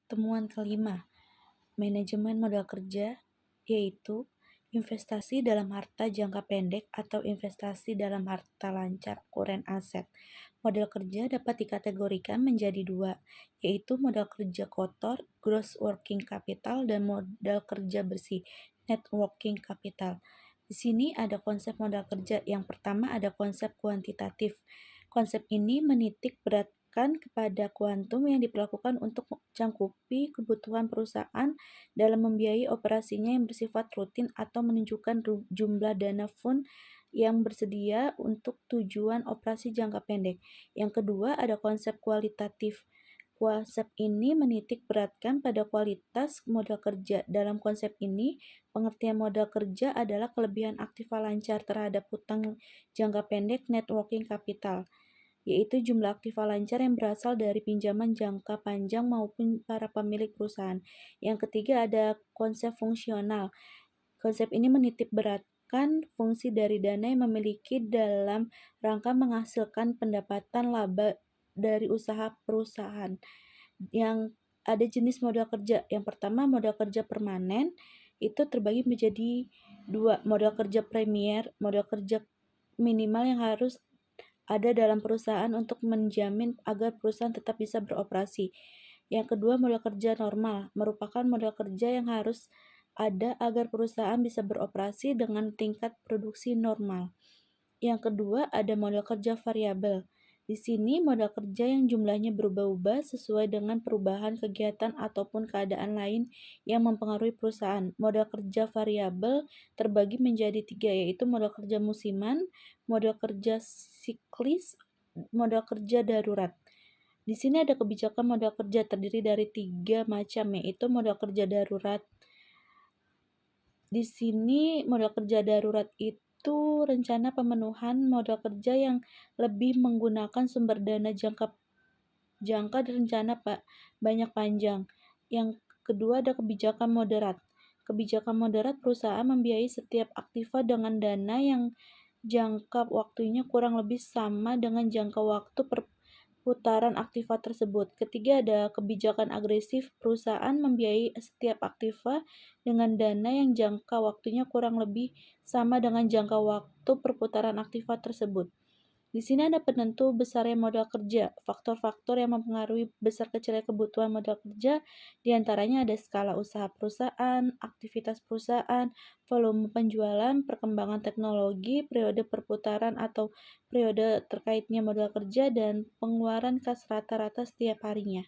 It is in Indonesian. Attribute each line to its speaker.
Speaker 1: temuan kelima, manajemen modal kerja, yaitu investasi dalam harta jangka pendek atau investasi dalam harta lancar kuren aset. Modal kerja dapat dikategorikan menjadi dua, yaitu modal kerja kotor, gross working capital, dan modal kerja bersih, net working capital. Di sini ada konsep modal kerja. Yang pertama ada konsep kuantitatif. Konsep ini menitik beratkan kepada kuantum yang diperlakukan untuk mencangkupi kebutuhan perusahaan dalam membiayai operasinya yang bersifat rutin atau menunjukkan jumlah dana fund yang bersedia untuk tujuan operasi jangka pendek. Yang kedua ada konsep kualitatif. Konsep ini menitik beratkan pada kualitas modal kerja. Dalam konsep ini, pengertian modal kerja adalah kelebihan aktiva lancar terhadap hutang jangka pendek net working capital, yaitu jumlah aktiva lancar yang berasal dari pinjaman jangka panjang maupun para pemilik perusahaan. Yang ketiga ada konsep fungsional. Konsep ini menitik beratkan fungsi dari dana yang memiliki dalam rangka menghasilkan pendapatan laba dari usaha perusahaan. Yang ada jenis modal kerja. Yang pertama modal kerja permanen, itu terbagi menjadi dua, modal kerja premier, modal kerja minimal yang harus ada dalam perusahaan untuk menjamin agar perusahaan tetap bisa beroperasi. Yang kedua modal kerja normal, merupakan modal kerja yang harus ada agar perusahaan bisa beroperasi dengan tingkat produksi normal. Yang kedua ada modal kerja variabel. Di sini modal kerja yang jumlahnya berubah-ubah sesuai dengan perubahan kegiatan ataupun keadaan lain yang mempengaruhi perusahaan. Modal kerja variabel terbagi menjadi tiga, yaitu modal kerja musiman, modal kerja siklis, modal kerja darurat. Di sini ada kebijakan modal kerja terdiri dari tiga macam, yaitu modal kerja darurat. Di sini modal kerja darurat itu rencana pemenuhan modal kerja yang lebih menggunakan sumber dana jangka dan rencana banyak panjang. Yang kedua ada kebijakan moderat. Kebijakan moderat perusahaan membiayai setiap aktiva dengan dana yang jangka waktunya kurang lebih sama dengan jangka waktu perputaran aktiva tersebut. Ketiga ada kebijakan agresif. Perusahaan membiayai setiap aktiva dengan dana yang jangka waktunya kurang lebih sama dengan jangka waktu perputaran aktiva tersebut. Di sini ada penentu besarnya modal kerja. Faktor-faktor yang mempengaruhi besar kecilnya kebutuhan modal kerja diantaranya ada skala usaha perusahaan, aktivitas perusahaan, volume penjualan, perkembangan teknologi, periode perputaran atau periode terkaitnya modal kerja, dan pengeluaran kas rata-rata setiap harinya.